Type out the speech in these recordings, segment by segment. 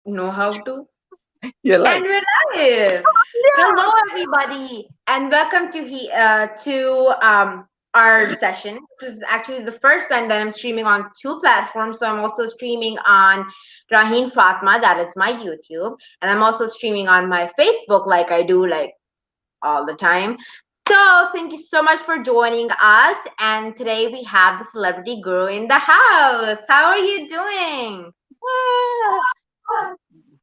know how to. You're And like, we're live. yeah. Hello, everybody, and welcome to our session. This is actually the first time that I'm streaming on two platforms. So I'm also streaming on Raheen Fatma, that is my YouTube, and I'm also streaming on my Facebook, like I do like all the time. So thank you so much for joining us. And today we have the celebrity guru in the house. How are you doing? Ah,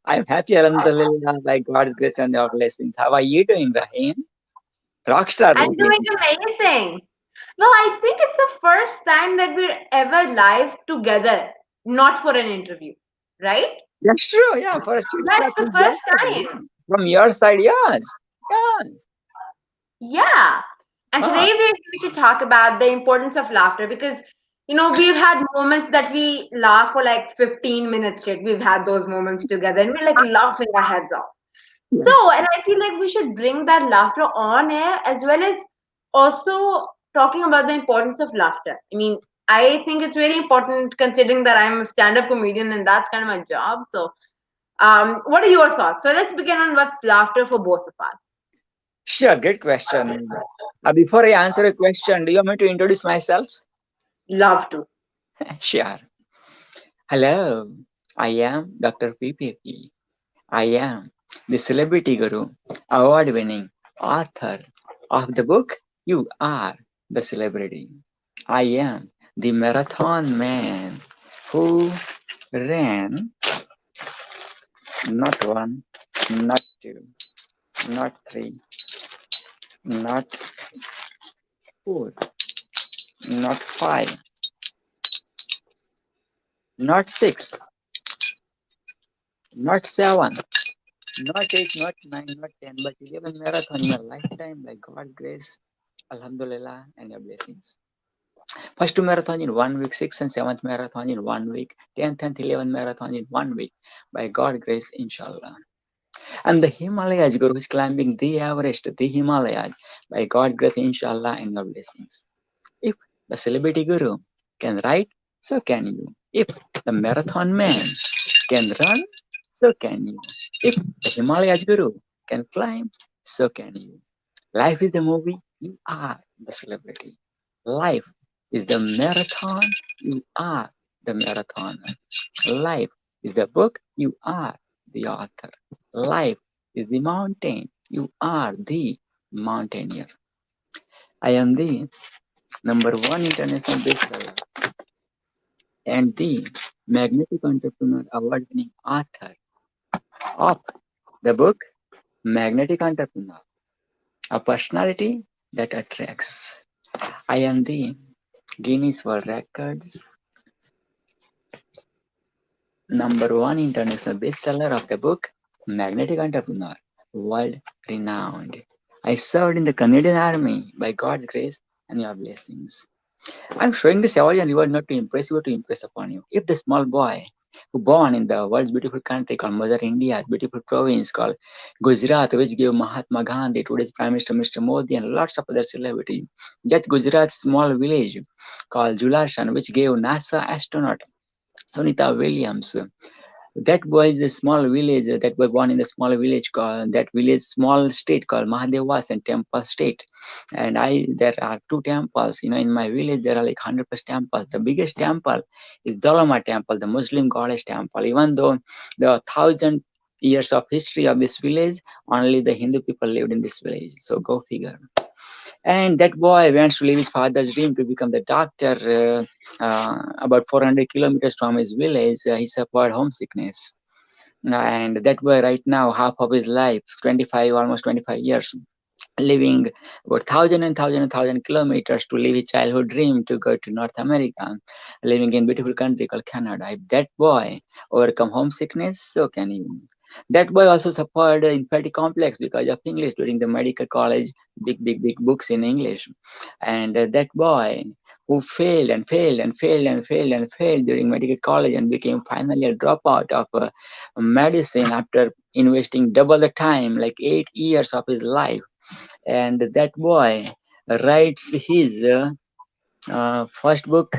I'm happy, Alhamdulillah, by God's grace and your blessings. How are you doing, Rahim? Rockstar I'm doing routine. amazing. Well, I think it's the first time that we're ever live together, not for an interview, right? That's true, yeah, for a chit That's chat the with first you. time. From your side, yes. Yes. Yeah. And Ah, today we're going to talk about the importance of laughter because, we've had moments that we laugh for like 15 minutes straight. We've had those moments together and we're like laughing our heads off. yes. So, and I feel like we should bring that laughter on air as well as also talking about the importance of laughter. I mean, I think it's very important considering that I'm a stand-up comedian and that's kind of my job. So, what are your thoughts? So let's begin on what's laughter for both of us. Sure, great question. Before I answer a question, do you want me to introduce myself? Love to. Sure. Hello, I am Dr. PPP. I am the celebrity guru, award winning author of the book You Are the Celebrity. I am the marathon man who ran not one, not two, not three, not four, not five, not six, not seven, not eight, not nine, not 10, but 11 marathon in a lifetime by God's grace, Alhamdulillah, and your blessings. First two marathon in 1 week, sixth and seventh marathon in 1 week, 10th and 11th marathon in 1 week. By God grace, inshallah. And the Himalayas Guru is climbing the Everest, the Himalayas. By God grace, inshallah, and your blessings. If the celebrity Guru can write, so can you. If the marathon man can run, so can you. If the Himalayas Guru can climb, so can you. Life is the movie, you are the celebrity. Life is the marathon, you are the marathoner. Life is the book, you are the author. Life is the mountain, you are the mountaineer. I am the number one international bestseller and the magnetic entrepreneur award winning author of the book Magnetic Entrepreneur, a personality that attracts. I am the Guinness World Records number one international bestseller of the book Magnetic Entrepreneur, world renowned. I served in the Canadian Army by God's grace and your blessings. I'm showing this award and reward not to impress you, but to impress upon you. If the small boy who born in the world's beautiful country called Mother India's beautiful province called Gujarat, which gave Mahatma Gandhi, today's Prime Minister Mr. Modi, and lots of other celebrities, that Gujarat small village called Jularshan, which gave NASA astronaut Sunita Williams. That was a small village that was born in a small village called that village small state called Mahadevas and Temple State. And I there are two temples. In my village there are like 100 plus temples. The biggest temple is Dolama Temple, the Muslim goddess temple. Even though there are 1,000 years of history of this village, only the Hindu people lived in this village. So go figure. And that boy wants to live his father's dream to become the doctor. About 400 kilometers from his village, he suffered homesickness. And that boy, right now, half of his life, 25, almost 25 years, living about thousand kilometers to live his childhood dream to go to North America, living in beautiful country called Canada. If that boy overcome homesickness, so can you. That boy also suffered inferiority complex because of English during the medical college, big books in English. And that boy who failed and failed and failed and failed and failed during medical college and became finally a dropout of medicine after investing double the time, like 8 years of his life. And that boy writes his first book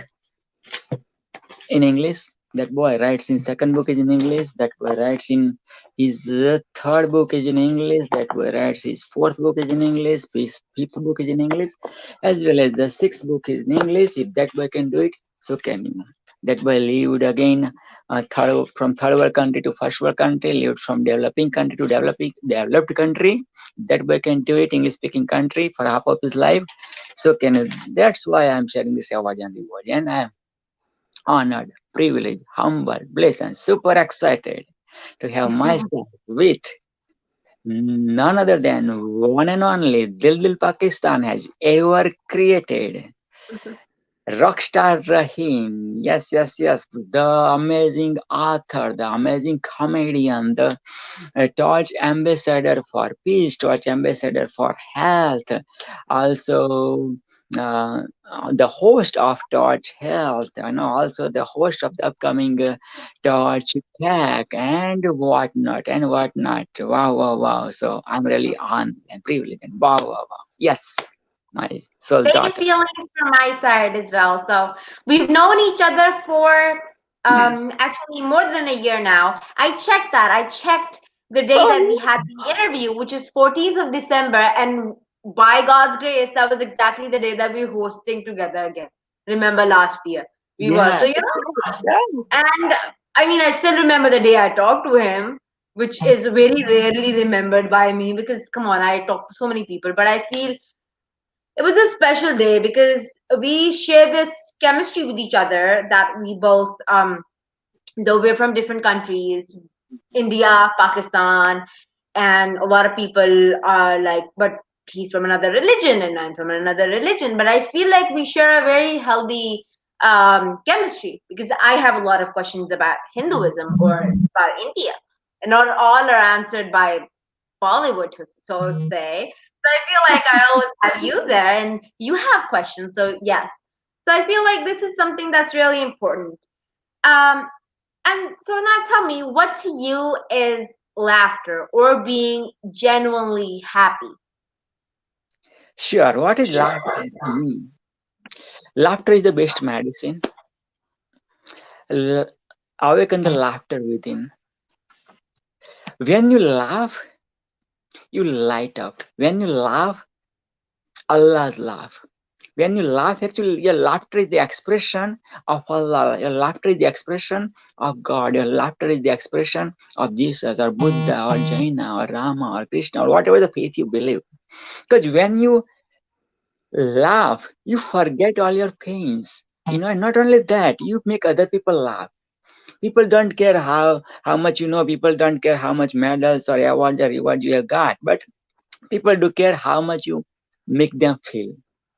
in English, That boy writes in second book is in English. That boy writes in his third book is in English. That boy writes his fourth book is in English. His fifth book is in English, as well as the sixth book is in English. If that boy can do it, so can you. That boy lived again from third world country to first world country. Lived from developing country to developed country. That boy can do it. English speaking country for half of his life. So can you. That's why I'm sharing this award and reward, and I'm honored, privileged, humble, blessed, and super excited to have myself with none other than one and only Dil Dil Pakistan has ever created. Rockstar Rahim, yes, yes, yes, the amazing author, the amazing comedian, the torch ambassador for peace, torch ambassador for health, also uh, the host of Torch Health, also the host of the upcoming Torch Tech and whatnot and whatnot. Wow, wow, wow. So I'm really honored and privileged and wow, wow, wow. Yes, my soul's Same daughter. feelings from my side as well. So we've known each other for actually more than a year now. I checked that. I checked the day that we Oh, had the interview, which is 14th of December, and by God's grace, that was exactly the day that we were hosting together again. Remember last year we were. yeah, So and I mean, I still remember the day I talked to him, which is very rarely remembered by me because come on, I talk to so many people, but I feel it was a special day because we share this chemistry with each other that we both though we're from different countries, India, Pakistan, and a lot of people are like, but he's from another religion and I'm from another religion. But I feel like we share a very healthy chemistry because I have a lot of questions about Hinduism or about India, and not all are answered by Bollywood, so say. So I feel like I always have you there and you have questions. So yes. So I feel like this is something that's really important. Um, and so now tell me, what to you is laughter or being genuinely happy? sure. What is laughter to me? Laughter is the best medicine. L- Awaken the laughter within. When you laugh, you light up. When you laugh, Allah's laugh. When you laugh, actually, your laughter is the expression of Allah. Your laughter is the expression of God. Your laughter is the expression of Jesus or Buddha or Jaina or Rama or Krishna or whatever the faith you believe. Because when you laugh, you forget all your pains. And not only that, you make other people laugh. People don't care how much you know. People don't care how much medals or awards or rewards you have got. But people do care how much you make them feel.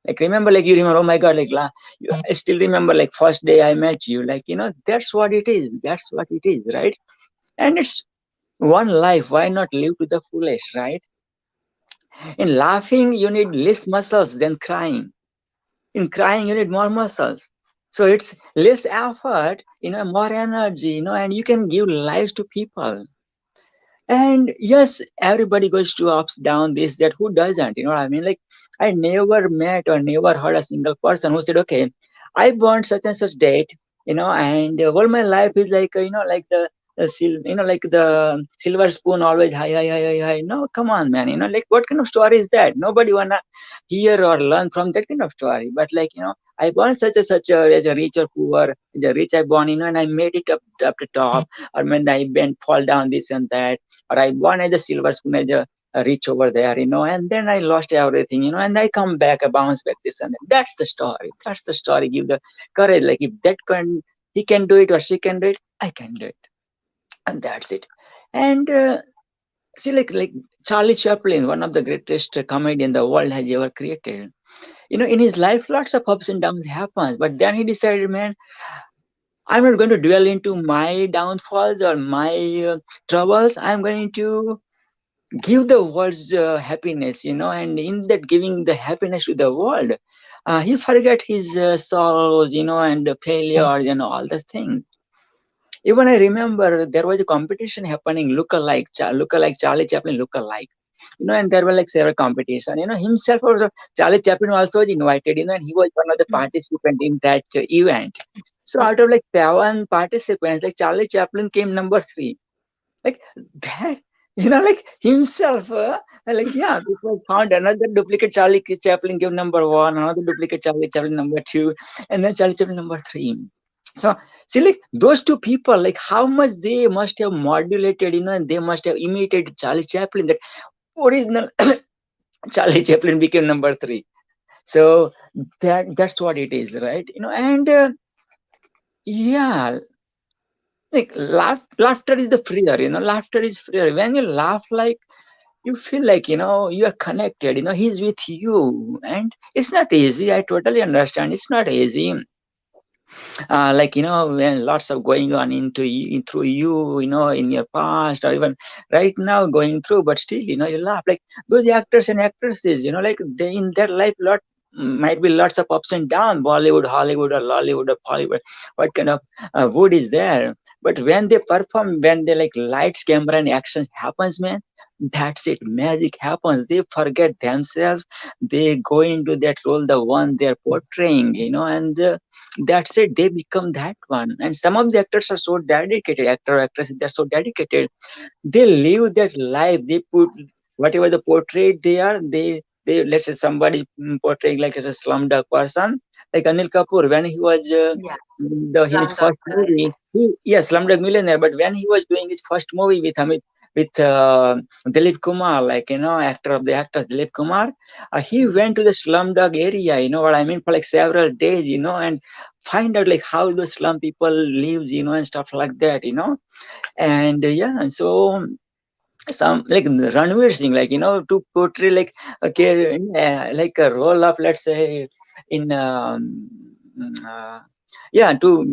Like remember, like you remember, oh my God, like I still remember, like first day I met you. Like that's what it is. That's what it is, right? And it's one life. Why not live to the fullest, right? In laughing, you need less muscles than crying. In crying, you need more muscles. So it's less effort, more energy, and you can give lives to people. And yes, everybody goes to ups, down, this, that. Who doesn't? You know what I mean? Like, I never met or never heard a single person who said, okay, I want such and such date, and all my life is like, like like the silver spoon always high, high, high, high, high. No, come on, man. Like, what kind of story is that? Nobody wanna hear or learn from that kind of story. But like, I born such a such a as a rich or poor, as a rich I born, and I made it up to top, or when I bent, fall down, this and that, or I won as a silver spoon as a reach over there, and then I lost everything, and I come back, I bounce back, this and that. That's the story. That's the story. Give the courage. Like if that can he can do it or she can do it, I can do it, and that's it. And see, like Charlie Chaplin, one of the greatest comedian the world has ever created. In his life, lots of ups and downs happens, but then he decided, man, I'm not going to dwell into my downfalls or my troubles. I'm going to give the world's happiness, and in that giving the happiness to the world, he forget his sorrows, and the failures, all those things. Even I remember there was a competition happening, look alike Charlie Chaplin, look alike, and there were like several competition. Himself also, Charlie Chaplin also was invited, and he was one of the participant in that event. So out of like 7 participants, like Charlie Chaplin came number three. Like that, like himself, like yeah, people found another duplicate Charlie Chaplin gave number one, another duplicate Charlie Chaplin number two, and then Charlie Chaplin number three. So see, like those two people, like how much they must have modulated, and they must have imitated Charlie Chaplin. That original Charlie Chaplin became number three. So that's what it is, right? And yeah, like laughter is the freer. Laughter is freer. When you laugh, like you feel like you are connected. He's with you, and it's not easy. I totally understand. It's not easy. Like when lots of going on into you, through you, in your past or even right now going through, but still you laugh. Like those actors and actresses, like they in their life lot might be lots of ups and downs, Bollywood, Hollywood, or Lollywood, or Hollywood, what kind of wood is there. But when they perform, when they like lights, camera, and action happens, man, that's it. Magic happens. They forget themselves. They go into that role, the one they're portraying, and that's it. They become that one. And some of the actors are so dedicated, actor or actresses, they're so dedicated. They live that life. They put whatever the portrait they are, they let's say somebody portraying like as a slumdog person, like Anil Kapoor when he was Yeah, in his Slumdog first movie. Millionaire. Yes, Slumdog Millionaire. But when he was doing his first movie with Dilip Kumar, like actor of the actors Dilip Kumar, he went to the slumdog area. You know what I mean? For like several days, and find out like how the slum people lives, and stuff like that. And yeah, so some like Ranveer Singh, like to portray like like a role of, let's say, in uh, yeah, to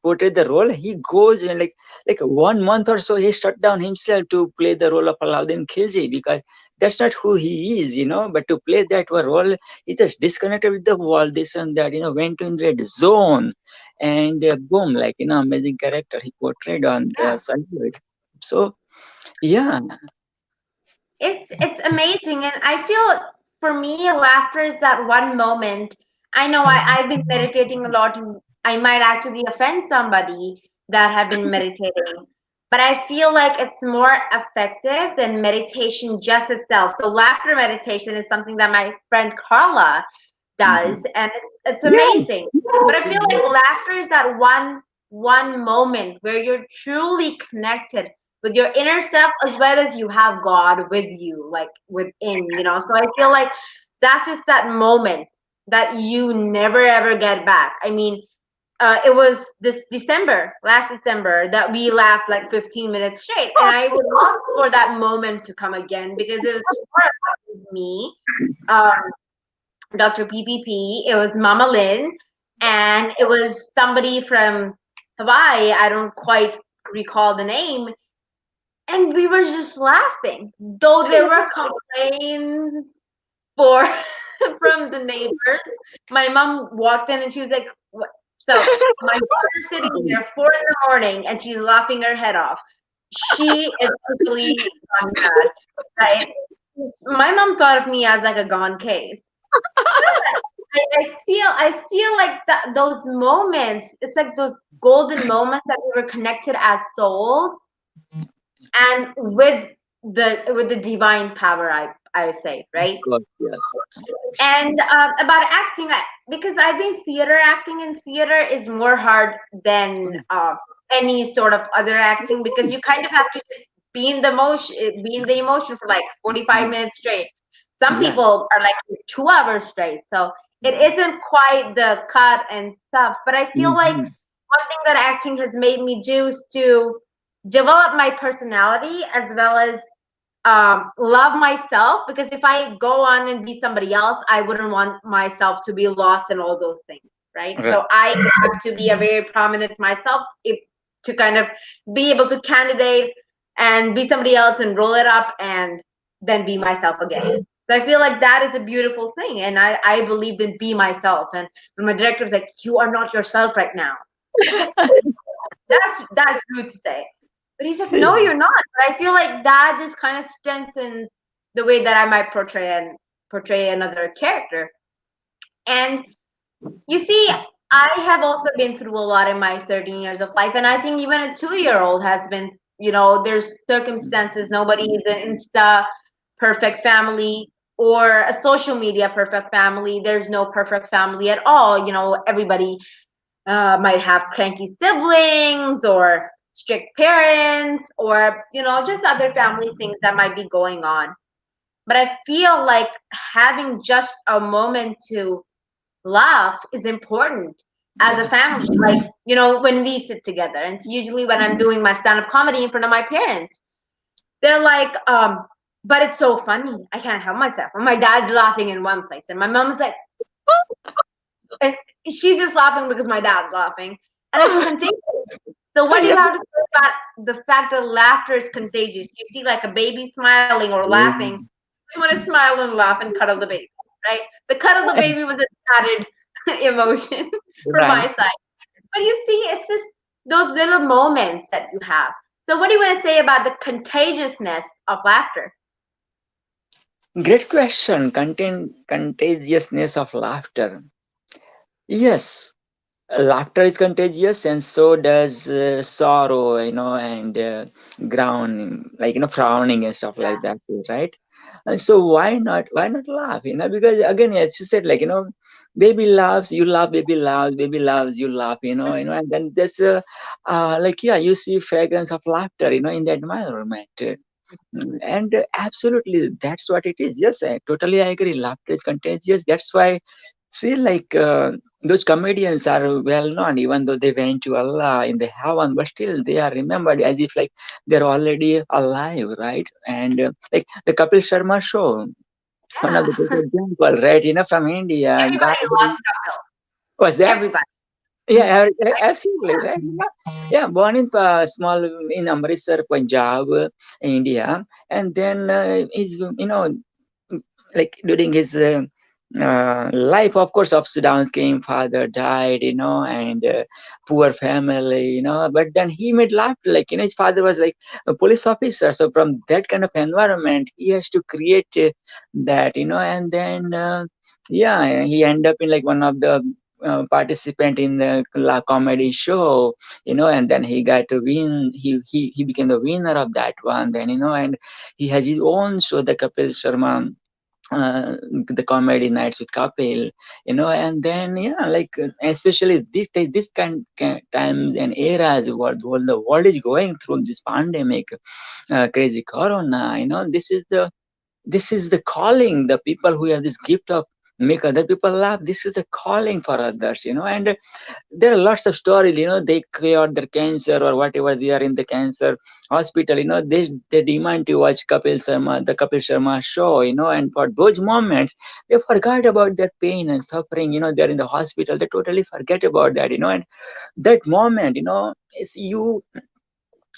portray the role, he goes in like 1 month or so. He shut down himself to play the role of Alauddin Khilji because that's not who he is, But to play that role, he just disconnected with the world, this and that, went in red zone, and boom, like amazing character he portrayed on Yeah, Sunday. So yeah. it's amazing, and I feel for me, laughter is that one moment. I know I've been meditating a lot, and I might actually offend somebody that have been meditating, but I feel like it's more effective than meditation just itself. So laughter meditation is something that my friend Carla does, Mhm. and it's Yeah. amazing. But I feel like laughter is that one moment where you're truly connected with your inner self, as well as you have God with you, like within. So I feel like that's just that moment that you never ever get back. I mean, it was this last December, that we laughed like 15 minutes straight, and I would love for that moment to come again because it was for me, um, Dr. PPP, it was Mama Lynn, and it was somebody from Hawaii. I don't quite recall the name, and we were just laughing, though there were complaints for from the neighbors. My mom walked in and she was like, "What?" So my daughter's sitting here 4 in the morning and she's laughing her head off. She is totally gone mad. Like, my mom thought of me as like a gone case. I feel like that those moments, it's like those golden moments that we were connected as souls, and with the divine power, I say, right? God, yes. And about acting, because I've been theater acting, and theater is more hard than any sort of other acting, because you kind of have to just be in the emotion for like 45 minutes straight. Some Yeah. people are like 2 hours straight, so it isn't quite the cut and stuff. But I feel like Mhm. one thing that acting has made me do is to develop my personality, as well as love myself, because if I go on and be somebody else, I wouldn't want myself to be lost in all those things, right? Right. So I have to be a very prominent myself, to kind of be able to candidate and be somebody else and roll it up and then be myself again. So I feel like that is a beautiful thing, and I believe in be myself. And when my director was like, "You are not yourself right now," I was like, that's rude to say. But he's like, "No, you're not." But I feel like that just kind of strengthens the way that I might portray another character. And you see, I have also been through a lot in my 13 years of life, and I think even a 2 year old has been, there's circumstances. Nobody is an Insta perfect family or a social media perfect family. There's no perfect family at all. Everybody might have cranky siblings or strict parents or, just other family things that might be going on. But I feel like having just a moment to laugh is important as a Yes. family. Like, when we sit together, and it's usually when I'm doing my stand up comedy in front of my parents, they're like, but it's so funny. I can't help myself. And my dad's laughing in one place, and my mom's like, and she's just laughing because my dad's laughing, and it's contagious. So, what do Yeah. you have to say about the fact that laughter is contagious? You see, like a baby smiling or laughing, Yeah. you want to smile and laugh and cuddle the baby, right? The cuddle the baby was an added emotion from my Right. side. But you see, it's just those little moments that you have. So, what do you want to say about the contagiousness of laughter? Great question. Contagiousness of laughter. Yes, laughter is contagious, and so does sorrow, and ground, like frowning and stuff like that, right? And so why not laugh? Because again, as you said, like baby laughs, you laugh, baby laughs, you laugh, and then there's like yeah, you see fragrance of laughter, in the environment. And absolutely, that's what it is. Yes, I totally agree. Laughter is contagious. That's why, see, like those comedians are well known, even though they went to Allah in the heaven, but still they are remembered as if like they're already alive, right? And like the Kapil Sharma show, one of the Yeah. best example, right? From India, guy Everybody loves Kapil. was that? Everybody. Yeah, absolutely, right? Yeah, born in small in Amritsar, Punjab, India, and then he's like during his life, of course, ups and downs came. Father died, and poor family, but then he made laughter. Like his father was like a police officer, so from that kind of environment he has to create that, and then yeah, he ended up in like one of the participant in the comedy show, and then he got to win. He became the winner of that one. Then and he has his own show, the Kapil Sharma, uh, the comedy nights with Kapil, and then yeah, like especially this kind times and eras what the world is going through this pandemic, crazy corona, this is the calling. The people who have this gift of make other people laugh, this is the calling for others, and there are lots of stories, they cure their cancer or whatever they are in the cancer hospital, they demand to watch the Kapil Sharma show, and for those moments they forgot about their pain and suffering, they're in the hospital, they totally forget about that, and that moment, is you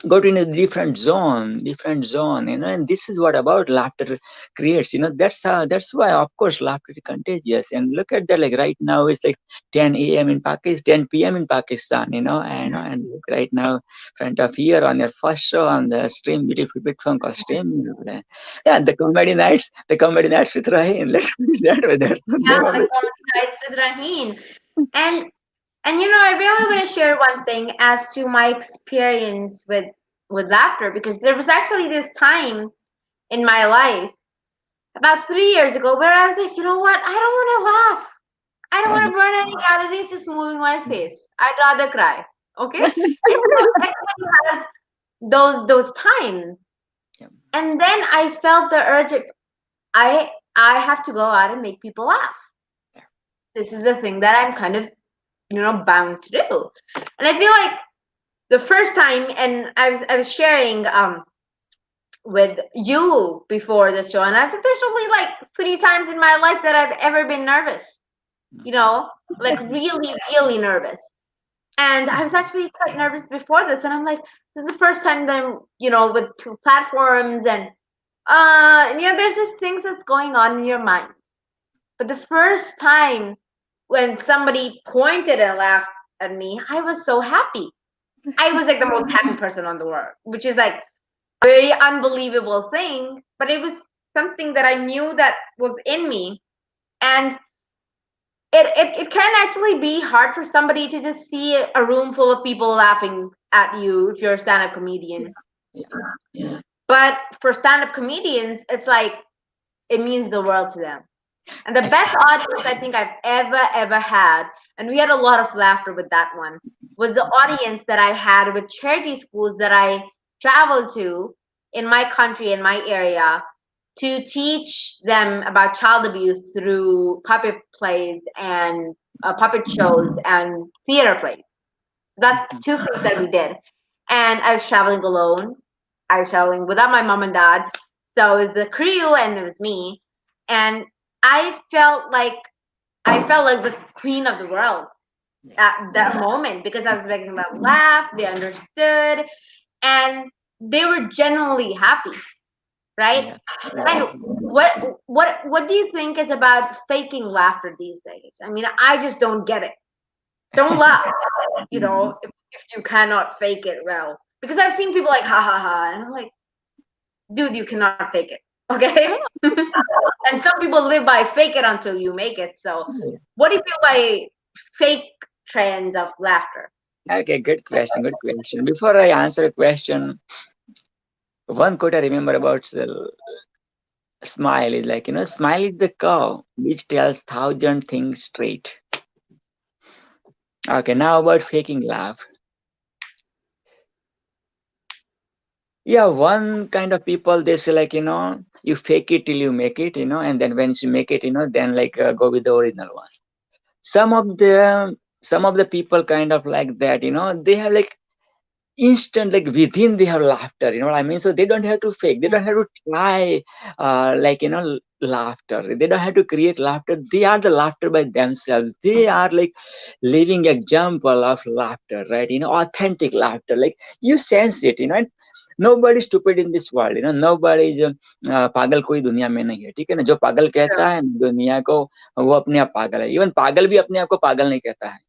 go to in a different zone, and this is what about laughter creates, that's why of course laughter is contagious. And look at that, like right now it's like 10 a.m in Pakistan, 10 p.m in Pakistan, and like right now front of here on your first show on the stream, beautiful Bitcoin called stream, yeah, the comedy nights with Raheen, let's put it that way, that's the Yeah, name of the it. comedy nights with Raheen. And I really want to share one thing as to my experience with laughter, because there was actually this time in my life about 3 years ago where I was like, you know what? I don't want to laugh. I don't want to burn any calories just moving my face. I'd rather cry. Okay? And so everybody has those times. Yeah. And then I felt the urge of, I have to go out and make people laugh. This is the thing that I'm kind of, bound to do. And I feel like the first time, and I was sharing with you before the show, and I was like, there's only like 3 times in my life that I've ever been nervous, like really, really nervous. And I was actually quite nervous before this, and I'm like, this is the first time that I'm, with two platforms, and there's just things that's going on in your mind. But the first time when somebody pointed and laughed at me, I was so happy. I was like the most happy person on the world, which is like a very unbelievable thing, but it was something that I knew that was in me. And it can actually be hard for somebody to just see a room full of people laughing at you if you're a stand-up comedian. Yeah. Yeah. But for stand-up comedians, it's like it means the world to them. And the best Exactly. audience I think I've ever had, and we had a lot of laughter with that one, was the audience that I had with charity schools that I traveled to in my country, in my area, to teach them about child abuse through puppet plays and puppet shows and theater plays. That's Mhm. two things that we did. And I was traveling alone. I was traveling without my mom and dad. So it was the crew and it was me. And I felt like the queen of the world Yeah. at that moment because I was making them laugh, they understood, and they were genuinely happy, right? Yeah. And Exactly. what do you think is about faking laughter these days? I mean, I just don't get it. Don't laugh, Mhm. if you cannot fake it well. Because I've seen people like ha ha ha, and I'm like, dude, you cannot fake it, okay? And some people live by fake it until you make it. So, Yeah. what do you feel by fake trends of laughter? Okay, good question. Good question. Before I answer a question, one quote I remember about smile is like, smile is the cow which tells thousand things straight. Okay, now about faking laugh. Yeah, one kind of people they say like, you fake it till you make it, and then when you make it, then like go with the original one. Some of the people kind of like that, they have like instant like within they have laughter, you know what I mean, so they don't have to fake, they don't have to try like laughter, they don't have to create laughter, they are the laughter by themselves, they are like living example of laughter, right, authentic laughter, like you sense it, and nobody is stupid in this world, nobody is पागल कोई दुनिया में नहीं है, ठीक है ना, जो पागल कहता है दुनिया को वो अपने आप पागल है, इवन पागल भी अपने आप को पागल नहीं कहता है,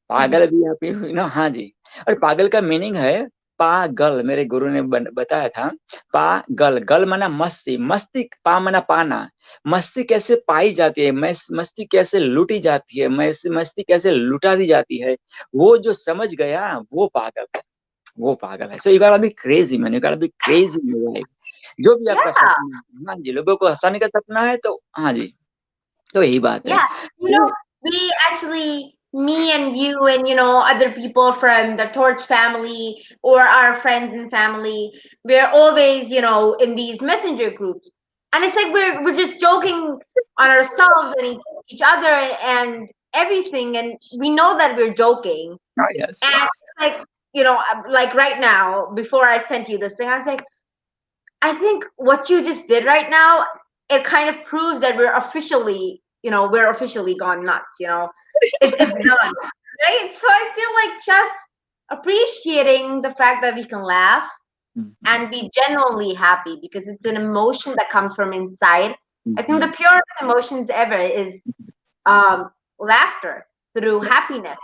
पागल भी आप हाँ जी, और पागल का मीनिंग है पागल, मेरे गुरु ने बताया था, पागल, गल माना मस्ती, मस्ती पा माना पाना, मस्ती कैसे पाई जाती है, मस्ती कैसे लूटी जाती है, मस्ती कैसे लुटा दी जाती है, वो जो समझ गया वो पागल है, वो पागल है। सो यू गोटा बी क्रेजी मैन, यू गोटा be crazy in your life. जो भी आपका Yeah, सपना है, हाँ जी, लोगों को हंसाने का सपना है तो हाँ जी, तो यही बात है। yeah. We actually, me and you and other people from the Torch family or our friends and family, we're always in these messenger groups, and it's like we're just joking on ourselves and each other and everything, and we know that we're joking, Oh, yes, and yes. it's like like right now before I sent you this thing, I was like, I think what you just did right now, it kind of proves that we're officially gone nuts, It's done. Right? So I feel like just appreciating the fact that we can laugh Mhm, and be genuinely happy because it's an emotion that comes from inside. I think the mhm. purest emotions ever is laughter through happiness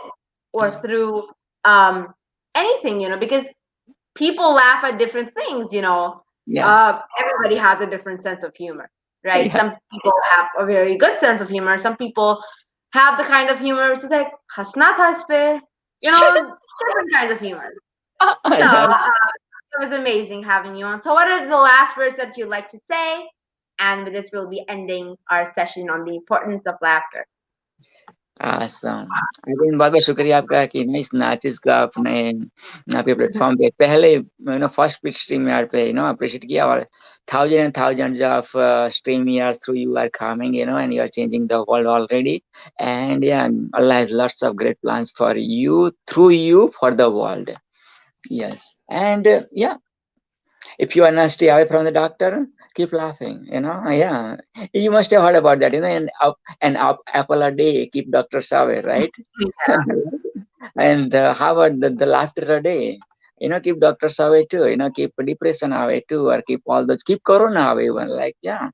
or Yeah. through um anything, because people laugh at different things, Yes. everybody has a different sense of humor, right? Yeah. Some people have a very good sense of humor, some people have the kind of humor which is like hasna haspe, different kinds of humor. So Yes. it was amazing having you on. So what are the last words that you'd like to say, and with this we'll be ending our session on the importance of laughter. Awesome. Again बहुत बहुत शुक्रिया आपका कि इस artist को आपने आपके platform पे पहले फर्स्ट पिच स्ट्रीम यार्ड पे अप्रिशिएट किया, और thousand and thousands of StreamYards through you are coming, and you are changing the world already, and या Allah has lots of great plans for you, through you, for the world. Yes. And yeah, if you want to stay away from the doctor, keep laughing. Yeah, you must have heard about that. An apple a day keep doctors away, right? And how about the laughter a day? Keep doctors away too. Keep depression away too, or keep corona away. Even like yeah.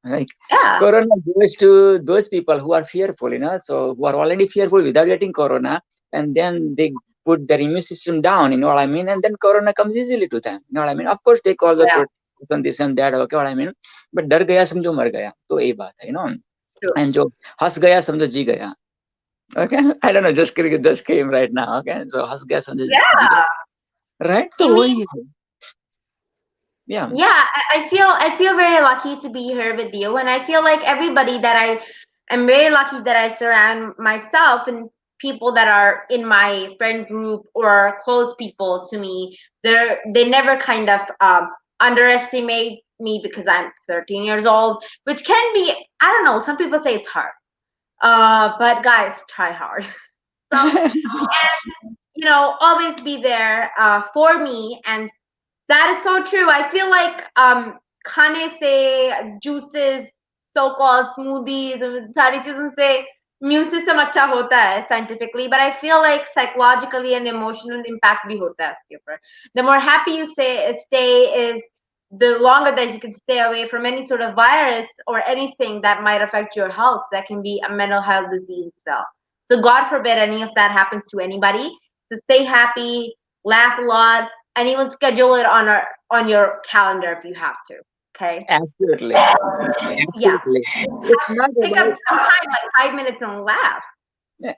Like Yeah, corona goes to those people who are fearful, so who are already fearful without getting corona, and then they put their immune system down, you know what I mean? And then corona comes easily to them, you know what I mean? Of course, take all the yeah, precaution, this and that, okay, what I mean? But डर गया समझो मर गया, तो यही बात है, True. And जो हंस गया समझो जी गया. Okay, I don't know, just came right now. Okay, so हंस गया समझो जी Yeah. गया. Right, तो I mean, वही है. Yeah. yeah, I feel very lucky to be here with you, and I feel like everybody that I'm very lucky that I surround myself and people that are in my friend group or close people to me. They never kind of underestimate me because I'm 13 years old, which can be, I don't know. Some people say it's hard, but guys, try hard. So, always be there for me, and that is so true. I feel like खाने से, juices, so-called smoothies, सारी चीजों से immune system अच्छा होता है scientifically, but I feel like psychologically and emotional impact भी होता है इसके ऊपर. The more happy you stay is the longer that you can stay away from any sort of virus or anything that might affect your health. That can be a mental health disease as well. So God forbid any of that happens to anybody. So stay happy, laugh a lot, and even schedule it on your calendar if you have to. Okay. Absolutely, Yeah. absolutely. It's not Take up about. some time, like 5 minutes, and laugh.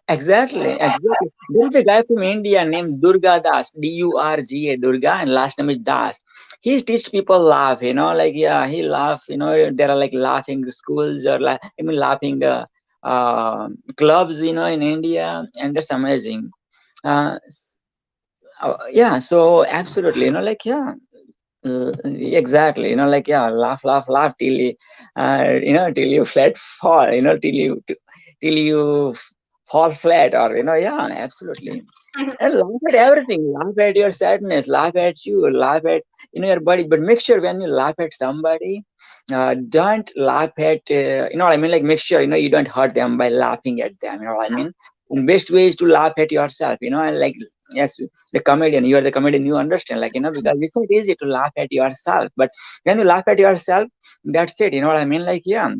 Exactly, exactly. There is a guy from India named Durga Das, Durga, Durga, and last name is Das. He teach people laugh, like yeah, he laugh. There are like laughing schools or I mean laughing clubs, in India, and that's amazing. Yeah, so absolutely, like yeah, exactly, like yeah, laugh till till you flat fall, till you fall flat, or yeah, absolutely. And laugh at everything, laugh at your sadness, laugh at you, laugh at your body, but make sure when you laugh at somebody, don't laugh at what I mean, like make sure you don't hurt them by laughing at them, what I mean. And best way is to laugh at yourself, and like yes, the comedian, you are the comedian, you understand, like because it's not easy to laugh at yourself, but when you laugh at yourself, that's it, what I mean, like yeah,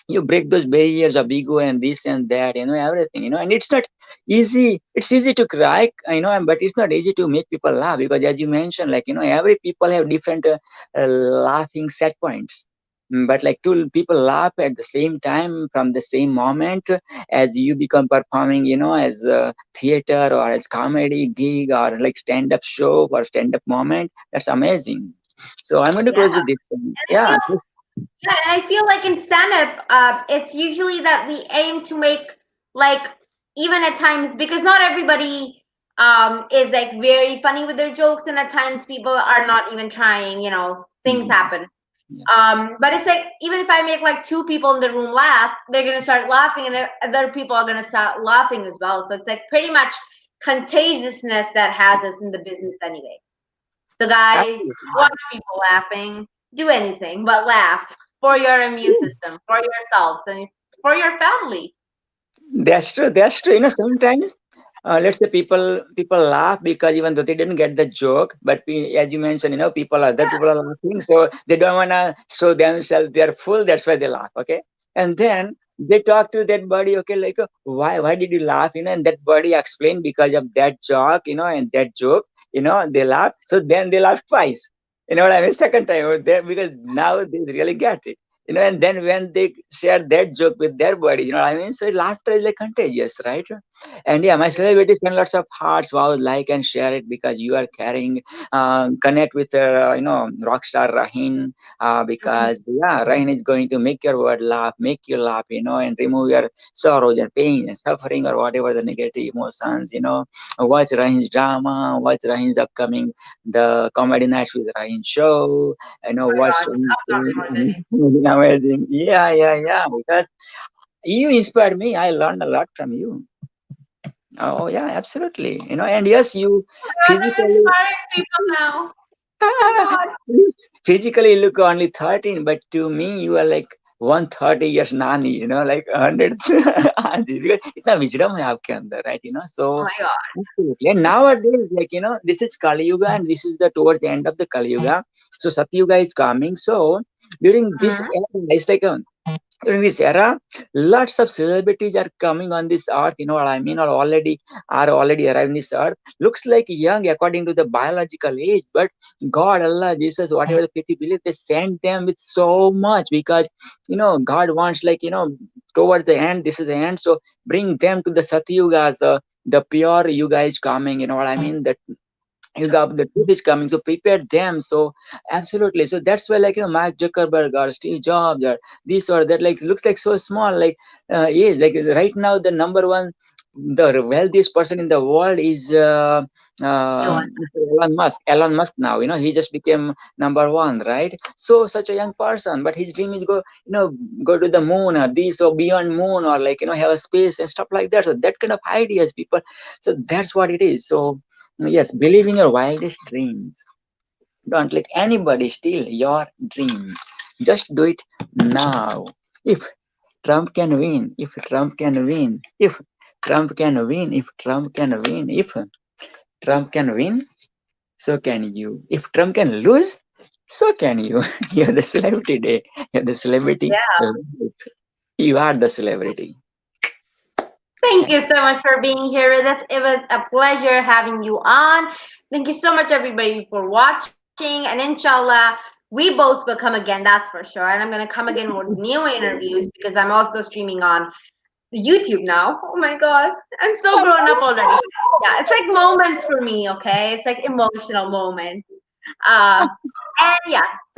you break those barriers of ego and this and that, everything, and it's not easy. It's easy to cry, but it's not easy to make people laugh, because as you mentioned, like every people have different laughing set points. But like two people laugh at the same time from the same moment, as you become performing, as a theater or as comedy gig or like stand-up show or stand-up moment. That's amazing. So I'm going to Yeah. close with this thing. And I Yeah. feel Yeah, and I feel like in stand-up, it's usually that we aim to make, like, even at times, because not everybody is like very funny with their jokes, and at times people are not even trying. Things Mhm. happen. Yeah. But it's like, even if I make like two people in the room laugh, they're gonna start laughing, and other people are gonna start laughing as well. So it's like pretty much contagiousness that has us in the business anyway. So guys, Absolutely. watch people laughing. Do anything but laugh for your immune system, for yourselves, and for your family. That's true. That's true. Sometimes, let's say people laugh because even though they didn't get the joke, but as you mentioned, other people are laughing, so they don't wanna show themselves they're full. That's why they laugh. Okay, and then they talk to that body. Okay, like why did you laugh? And that body explain because of that joke. And that joke. They laugh. So then they laugh twice. You know what I mean? Second time, because now they really get it. And then when they share that joke with their body, what I mean? So laughter is like contagious, right? And yeah, my celebrities send lots of hearts, wow, like and share it, because you are carrying, connect with, rock star Rahin, because yeah, Rahin is going to make your word laugh, make you laugh, and remove your sorrows and pain and suffering or whatever the negative emotions, watch Rahin's drama, watch Rahin's upcoming, the comedy nights with Rahin show, Oh my what's God, it's upcoming already. amazing. Yeah, yeah, yeah. Because you inspired me. I learned a lot from you. Oh, yeah, absolutely. And yes, you Oh my gosh, I'm physically inspiring people now. Oh my God. physically look only 13, but to me, you are like 130 years nani, like 100 auntie, because इतना wisdom है आपके अंदर, right? Oh So my God. absolutely. And nowadays, like, this is Kali Yuga, and this is the towards the end of the Kali Yuga. So Satya Yuga is coming. So during this Mhm. era, it's like during this era, lots of celebrities are coming on this earth, what I mean, or already arrived in this earth. Looks like young according to the biological age, but God, Allah, Jesus, whatever the people believe, they send them with so much, because God wants, like, towards the end. This is the end. So bring them to the Satyugas, the pure yuga is coming. You know what I mean? That you got the truth is coming, so prepare them. So absolutely, so that's why, like, Mark Zuckerberg or Steve Jobs or this or that, like, looks like so small, like, is like right now the number one, the wealthiest person in the world is Mr. Elon Musk now, he just became number one, right? So such a young person, but his dream is go to the moon or this or beyond moon, or like, have a space and stuff like that. So that kind of ideas, people. So that's what it is. So yes, believe in your wildest dreams. Don't let anybody steal your dreams. Just do it now. If Trump can win, if Trump can win, if Trump can win, if Trump can win, if Trump can win, so can you. If Trump can lose, so can you. You're the celebrity day. You're the celebrity. Yeah. You are the celebrity. Thank you so much for being here with us. It was a pleasure having you on. Thank you so much, everybody, for watching. And inshallah, we both will come again, that's for sure. And I'm going to come again with new interviews because I'm also streaming on YouTube now. Oh my God. I'm so grown up already. Yeah, it's like moments for me, okay? It's like emotional moments. Uh, and yeah,